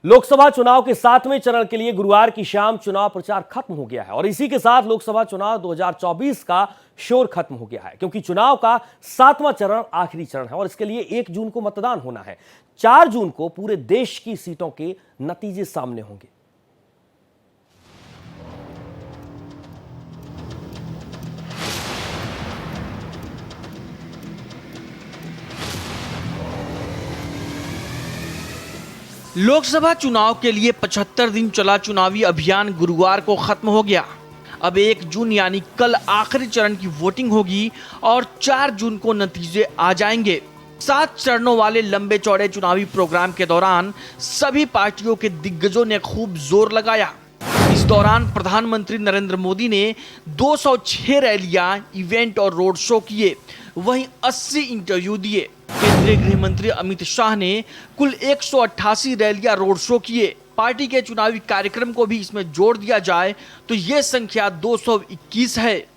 लोकसभा चुनाव के 7वें चरण के लिए गुरुवार की शाम चुनाव प्रचार खत्म हो गया है और इसी के साथ लोकसभा चुनाव 2024 का शोर खत्म हो गया है, क्योंकि चुनाव का 7वां चरण आखिरी चरण है और इसके लिए 1 जून को मतदान होना है। 4 जून को पूरे देश की सीटों के नतीजे सामने होंगे। लोकसभा चुनाव के लिए 75 दिन चला चुनावी अभियान गुरुवार को खत्म हो गया। अब 1 जून यानी कल आखिरी चरण की वोटिंग होगी और 4 जून को नतीजे आ जाएंगे। 7 चरणों वाले लंबे चौड़े चुनावी प्रोग्राम के दौरान सभी पार्टियों के दिग्गजों ने खूब जोर लगाया। इस दौरान प्रधानमंत्री नरेंद्र मोदी ने 206 रैलियां, इवेंट और रोड शो किए, वहीं 80 इंटरव्यू दिए। केंद्रीय गृह मंत्री अमित शाह ने कुल 188 रैलियां, रोड शो किए। पार्टी के चुनावी कार्यक्रम को भी इसमें जोड़ दिया जाए तो ये संख्या 221 है।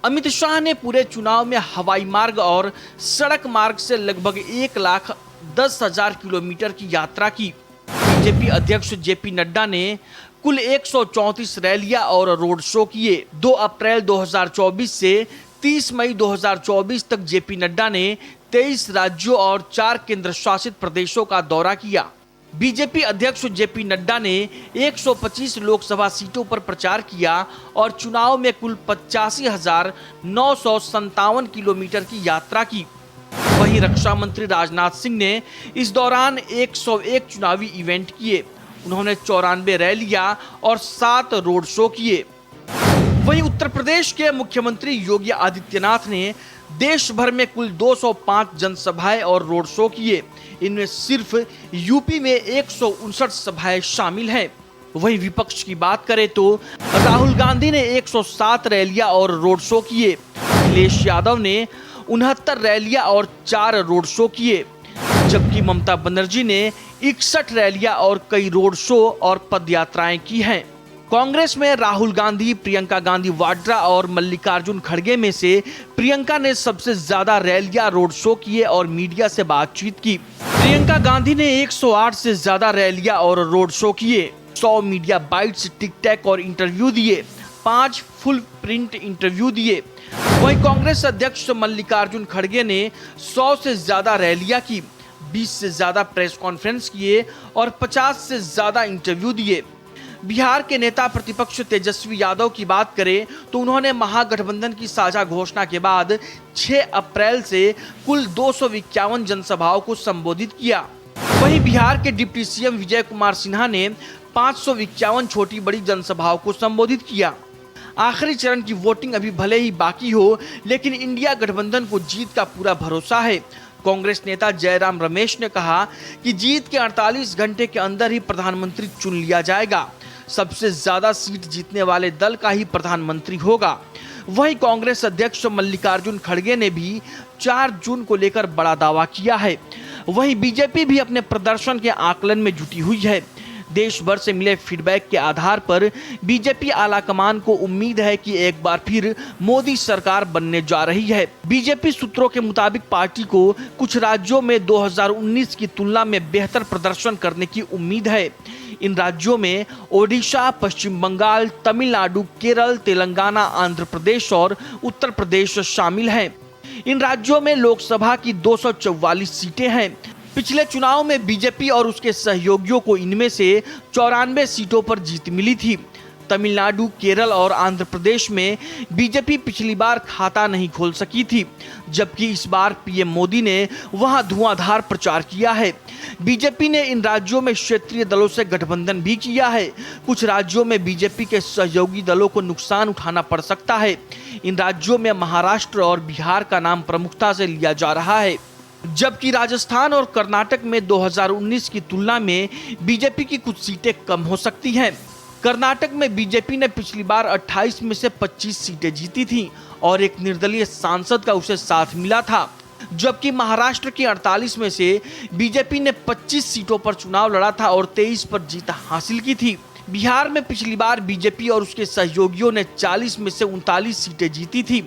अमित शाह ने पूरे चुनाव में हवाई मार्ग और सड़क मार्ग से लगभग 1,10,000 किलोमीटर की यात्रा की। बीजेपी अध्यक्ष जेपी नड्डा ने कुल 134 रैलियां और रोड शो किए। 2 अप्रैल 2024 से 30 मई 2024 तक जेपी नड्डा ने 23 राज्यों और 4 केंद्र शासित प्रदेशों का दौरा किया। बीजेपी अध्यक्ष जेपी नड्डा ने 125 लोकसभा सीटों पर प्रचार किया और चुनाव में कुल 85,957 किलोमीटर की यात्रा की। वहीं रक्षा मंत्री राजनाथ सिंह ने इस दौरान 101 चुनावी इवेंट किए। उन्होंने 94 रैलियां और 7 रोड शो किए। वहीं उत्तर प्रदेश के मुख्यमंत्री योगी आदित्यनाथ ने देश भर में कुल 205 जनसभाएं और रोड शो किए। इनमें सिर्फ यूपी में 159 सभाएं शामिल हैं। वहीं विपक्ष की बात करें तो राहुल गांधी ने 107 रैलियां और रोड शो किए। अखिलेश यादव ने 69 रैलियां और 4 रोड शो किए, जबकि ममता बनर्जी ने 61 रैलियां और कई रोड शो और पदयात्राएं की हैं। कांग्रेस में राहुल गांधी, प्रियंका गांधी वाड्रा और मल्लिकार्जुन खड़गे में से प्रियंका ने सबसे ज्यादा रैलियां, रोड शो किए और मीडिया से बातचीत की। प्रियंका गांधी ने 108 से ज्यादा रैलियां और रोड शो किए, 100 मीडिया बाइट्स, टिक टैक और इंटरव्यू दिए, 5 फुल प्रिंट इंटरव्यू दिए। वहीं कांग्रेस अध्यक्ष मल्लिकार्जुन खड़गे ने 100 से ज्यादा रैलियां की, 20 से ज्यादा प्रेस कॉन्फ्रेंस किए और 50 से ज्यादा इंटरव्यू दिए। बिहार के नेता प्रतिपक्ष तेजस्वी यादव की बात करें तो उन्होंने महागठबंधन की साझा घोषणा के बाद 6 अप्रैल से कुल 251 जनसभाओं को संबोधित किया। वहीं बिहार के डिप्टी सीएम विजय कुमार सिन्हा ने 551 छोटी बड़ी जनसभाओं को संबोधित किया। आखिरी चरण की वोटिंग अभी भले ही बाकी हो, लेकिन इंडिया गठबंधन को जीत का पूरा भरोसा है। कांग्रेस नेता जयराम रमेश ने कहा कि जीत के 48 घंटे के अंदर ही प्रधानमंत्री चुन लिया जाएगा। सबसे ज्यादा सीट जीतने वाले दल का ही प्रधानमंत्री होगा। वहीं कांग्रेस अध्यक्ष मल्लिकार्जुन खड़गे ने भी 4 जून को लेकर बड़ा दावा किया है। वहीं बीजेपी भी अपने प्रदर्शन के आकलन में जुटी हुई है। देश भर से मिले फीडबैक के आधार पर बीजेपी आलाकमान को उम्मीद है कि एक बार फिर मोदी सरकार बनने जा रही है। बीजेपी सूत्रों के मुताबिक पार्टी को कुछ राज्यों में 2019 की तुलना में बेहतर प्रदर्शन करने की उम्मीद है। इन राज्यों में ओडिशा, पश्चिम बंगाल, तमिलनाडु, केरल, तेलंगाना, आंध्र प्रदेश और उत्तर प्रदेश शामिल हैं। इन राज्यों में लोकसभा की 244 सीटें हैं। पिछले चुनाव में बीजेपी और उसके सहयोगियों को इनमें से 94 सीटों पर जीत मिली थी। तमिलनाडु, केरल और आंध्र प्रदेश में बीजेपी पिछली बार खाता नहीं खोल सकी थी, जबकि इस बार पीएम मोदी ने वहां धुआंधार प्रचार किया है। बीजेपी ने इन राज्यों में क्षेत्रीय दलों से गठबंधन भी किया है। कुछ राज्यों में बीजेपी के सहयोगी दलों को नुकसान उठाना पड़ सकता है। इन राज्यों में महाराष्ट्र और बिहार का नाम प्रमुखता से लिया जा रहा है, जबकि राजस्थान और कर्नाटक में 2019 की तुलना में बीजेपी की कुछ सीटें कम हो सकती हैं। कर्नाटक में बीजेपी ने पिछली बार 28 में से 25 सीटें जीती थीं और एक निर्दलीय सांसद का उसे साथ मिला था, जबकि महाराष्ट्र की 48 में से बीजेपी ने 25 सीटों पर चुनाव लड़ा था और 23 पर जीत हासिल की थी। बिहार में पिछली बार बीजेपी और उसके सहयोगियों ने 40 में से 39 सीटें जीती थी।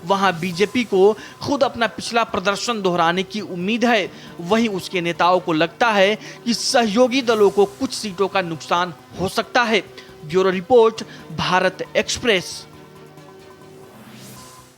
वहां बीजेपी को खुद अपना पिछला प्रदर्शन दोहराने की उम्मीद है। वहीं उसके नेताओं को लगता है कि सहयोगी दलों को कुछ सीटों का नुकसान हो सकता है। Bureau report, Bharat express.